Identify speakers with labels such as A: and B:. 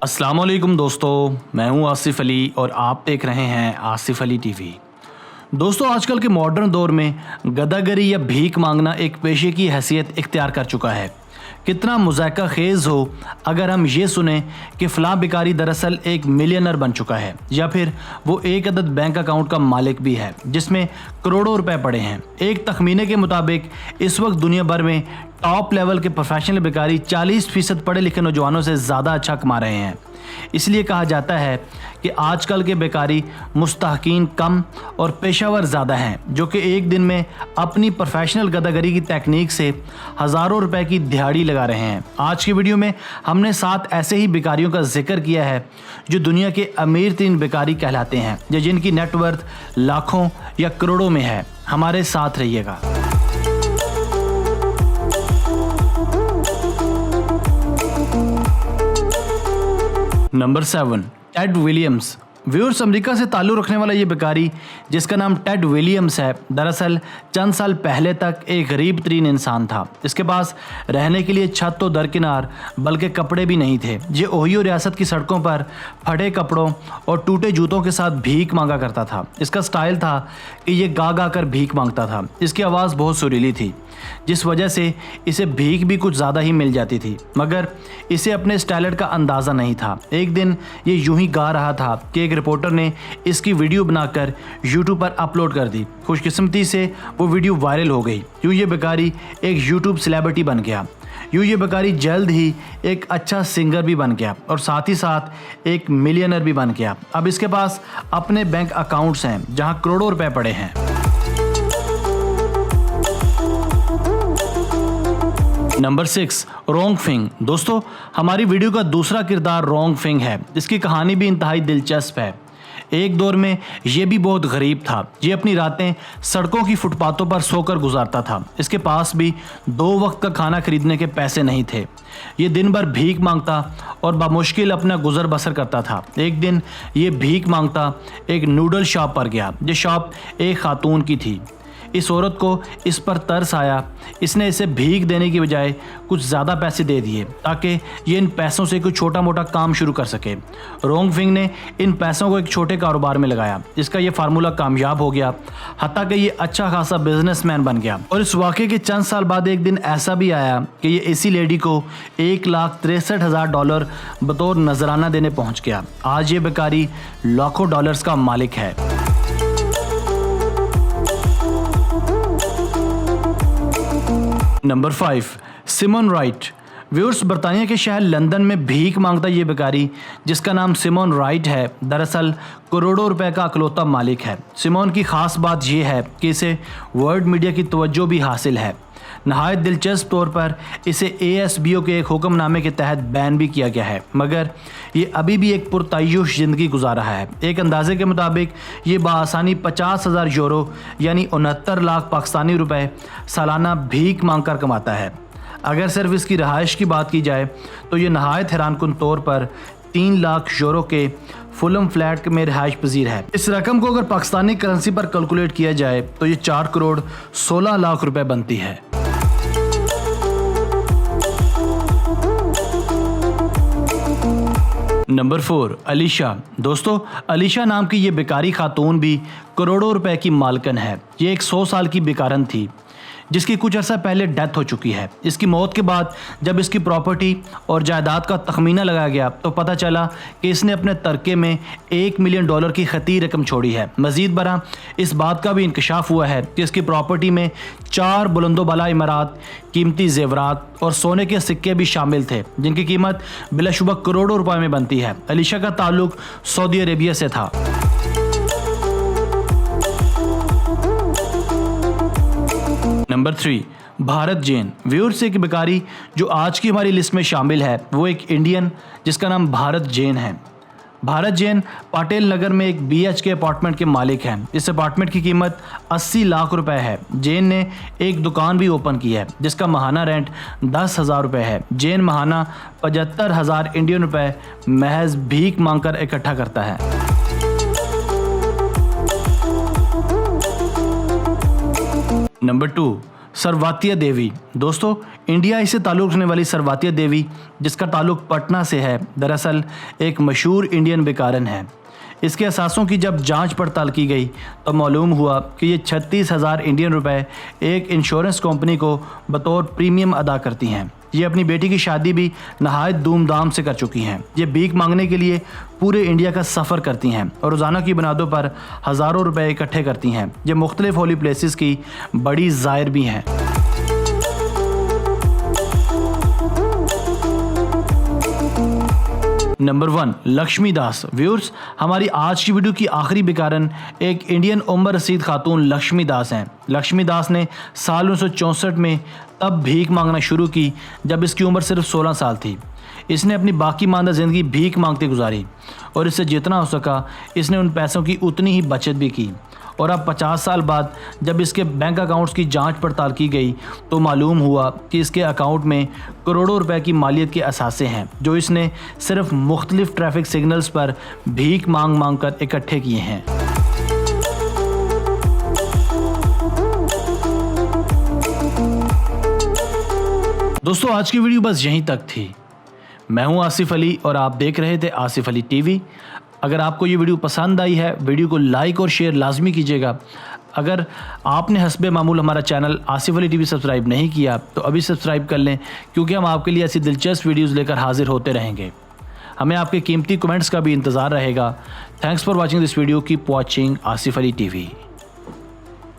A: अस्सलाम वालेकुम दोस्तों, मैं हूं आसिफ अली और आप देख रहे हैं आसिफ अली टीवी। दोस्तों, आजकल के मॉडर्न दौर में गदागरी या भीख मांगना एक पेशे की हैसियत इख्तियार कर चुका है। कितना मुज़ायका खेज़ हो अगर हम ये सुने कि फ़लाँ भिखारी दरअसल एक मिलियनर बन चुका है या फिर वो एक अदद बैंक अकाउंट का मालिक भी है जिसमें करोड़ों रुपए पड़े हैं। एक तखमीने के मुताबिक इस वक्त दुनिया भर में टॉप लेवल के प्रोफेशनल भिखारी 40% पढ़े लिखे नौजवानों से ज़्यादा अच्छा कमा रहे हैं। इसलिए कहा जाता है कि आजकल के बेकारी मुस्तहकीन कम और पेशावर ज़्यादा हैं, जो कि एक दिन में अपनी प्रोफेशनल गदागरी की तकनीक से हज़ारों रुपए की दिहाड़ी लगा रहे हैं। आज की वीडियो में हमने 7 ऐसे ही बेकारियों का जिक्र किया है जो दुनिया के अमीर 3 बेकारी कहलाते हैं या जिनकी नेटवर्थ लाखों या करोड़ों में है। हमारे साथ रहिएगा। Number 7, Ted Williams. Viewers, America से ताल्लुक़ रखने वाला ये बेकारी जिसका नाम टेड विलियम्स है, दरअसल चंद साल पहले तक एक गरीब तरीन इंसान था। इसके पास रहने के लिए छत तो दरकिनार बल्कि कपड़े भी नहीं थे। ये ओहियो रियासत की सड़कों पर फटे कपड़ों और टूटे जूतों के साथ भीख मांगा करता था। इसका स्टाइल था कि ये गा गा कर भीख मांगता था। इसकी आवाज़ बहुत सुरीली थी जिस वजह से इसे भीख भी कुछ ज़्यादा ही मिल जाती थी, मगर इसे अपने स्टाइलर का अंदाज़ा नहीं था। एक दिन ये यूं ही गा रहा था कि एक रिपोर्टर ने इसकी वीडियो बनाकर यूट्यूब पर अपलोड कर दी। खुशकिस्मती से वो वीडियो वायरल हो गई। यूं ये बेकारी एक यूट्यूब सेलिब्रिटी बन गया। यूं ये बेकारी जल्द ही एक अच्छा सिंगर भी बन गया और साथ ही साथ एक मिलियनर भी बन गया। अब इसके पास अपने बैंक अकाउंट्स हैं जहाँ करोड़ों रुपए पड़े हैं। नंबर 6, रोंग फिंग। दोस्तों, हमारी वीडियो का दूसरा किरदार रोंग फिंग है। इसकी कहानी भी इंतहाई दिलचस्प है। एक दौर में ये भी बहुत गरीब था। ये अपनी रातें सड़कों की फुटपाथों पर सोकर गुजारता था। इसके पास भी 2 वक्त का खाना खरीदने के पैसे नहीं थे। ये दिन भर भीख मांगता और बामुश्किल अपना गुजर बसर करता था। एक दिन ये भीख मांगता एक नूडल शॉप पर गया। ये शॉप एक खातून की थी। इस औरत को इस पर तरस आया। इसने इसे भीख देने की बजाय कुछ ज़्यादा पैसे दे दिए ताकि ये इन पैसों से कोई छोटा मोटा काम शुरू कर सके। रोंग फिंग ने इन पैसों को एक छोटे कारोबार में लगाया। इसका ये फार्मूला कामयाब हो गया, हत्ता कि ये अच्छा खासा बिजनेसमैन बन गया। और इस वाक़े के चंद साल बाद एक दिन ऐसा भी आया कि ये इसी लेडी को $1,63,000 बतौर नजराना देने पहुँच गया। आज ये बेकारी लाखों डॉलर्स का मालिक है। Number 5, Simone right. व्यूअर्स, बरतानिया के शहर लंदन में भीख मांगता ये बेकारी जिसका नाम सिमोन राइट है, दरअसल करोड़ों रुपए का अकलौता मालिक है। सिमोन की ख़ास बात यह है कि इसे वर्ल्ड मीडिया की तवज्जो भी हासिल है। नहायत दिलचस्प तौर पर इसे ASBO के एक हुक्मनामे के तहत बैन भी किया गया है, मगर ये अभी भी एक पुरतायुश ज़िंदगी गुजार रहा है। एक अंदाजे के मुताबिक ये बासानी 50,000 यूरो यानी 69 लाख पाकिस्तानी रुपए सालाना भीख मांग कर कमाता है। अगर सिर्फ इसकी रहाइश की बात की जाए तो ये नहायत हैरानकुन तौर पर 3 लाख यूरो के फुलम फ्लैट में रिहाइश पजीर है। इस रकम को अगर पाकिस्तानी करेंसी पर कैलकुलेट किया जाए तो ये 4 करोड़ 16 लाख रुपए बनती है। नंबर 4, अलीशा। दोस्तों, अलीशा नाम की ये बेकारी खातून भी करोड़ों रुपए की मालकन है। ये एक 100 साल की बेकारन थी जिसकी कुछ अर्सा पहले डेथ हो चुकी है। इसकी मौत के बाद जब इसकी प्रॉपर्टी और जायदाद का तखमीना लगाया गया तो पता चला कि इसने अपने तरके में $1 मिलियन की खती रकम छोड़ी है। मज़ीद बरा इस बात का भी इंकशाफ हुआ है कि इसकी प्रॉपर्टी में 4 बुलंदोबाला इमारात, कीमती जेवरात और सोने के सिक्के भी शामिल थे जिनकी कीमत बिलाशुबा करोड़ों रुपए में बनती है। अलीशा का ताल्लुक सऊदी अरेबिया से था। नंबर 3, भारत जैन। व्यूअर्स, एक बेकारी जो आज की हमारी लिस्ट में शामिल है वो एक इंडियन जिसका नाम भारत जैन है। भारत जैन पाटेल नगर में एक BHK अपार्टमेंट के मालिक हैं। इस अपार्टमेंट की कीमत 80 लाख रुपए है। जैन ने एक दुकान भी ओपन की है जिसका माहाना रेंट 10,000 रुपये है। जैन माहाना 75,000 इंडियन रुपए महज भीख मांगकर इकट्ठा करता है। नंबर 2, सरवातिया देवी। दोस्तों, इंडिया से ताल्लुक़ रखने वाली सरवातिया देवी, जिसका ताल्लुक़ पटना से है, दरअसल एक मशहूर इंडियन बेकारन है। इसके असासों की जब जांच पड़ताल की गई तो मालूम हुआ कि ये 36,000 इंडियन रुपए एक इंश्योरेंस कंपनी को बतौर प्रीमियम अदा करती हैं। ये अपनी बेटी की शादी भी नहायत धूमधाम से कर चुकी हैं। ये भीख मांगने के लिए पूरे इंडिया का सफ़र करती हैं और रोज़ाना की बुनियादों पर हज़ारों रुपए इकट्ठे करती हैं। ये मुख्तलिफ होली प्लेसेस की बड़ी ज़ायर भी हैं। नंबर 1, लक्ष्मी दास। व्यूअर्स, हमारी आज की वीडियो की आखिरी बेकारन एक इंडियन उम्र रसीद खातून लक्ष्मी दास हैं। लक्ष्मी दास ने साल 1964 में तब भीख मांगना शुरू की जब इसकी उम्र सिर्फ 16 साल थी। इसने अपनी बाकी मानदा ज़िंदगी भीख मांगते गुजारी और इससे जितना हो सका इसने उन पैसों की उतनी ही बचत भी की। और अब 50 साल बाद जब इसके बैंक अकाउंट्स की जांच पड़ताल की गई तो मालूम हुआ कि इसके अकाउंट में करोड़ों रुपए की मालियत के असासे हैं, जो इसने सिर्फ मुख्तलिफ ट्रैफिक सिग्नल्स पर भीख मांग कर इकट्ठे किए हैं। दोस्तों, आज की वीडियो बस यहीं तक थी। मैं हूं आसिफ अली और आप देख रहे थे आसिफ अली टीवी। अगर आपको ये वीडियो पसंद आई है, वीडियो को लाइक और शेयर लाजमी कीजिएगा। अगर आपने हस्बे मामूल हमारा channel Asif Ali TV subscribe नहीं किया तो अभी सब्सक्राइब कर लें, क्योंकि हम आपके लिए ऐसी दिलचस्प वीडियोज़ लेकर हाजिर होते रहेंगे। हमें आपके कीमती कमेंट्स का भी इंतज़ार रहेगा। Thanks for watching this video. Keep watching Asif Ali TV.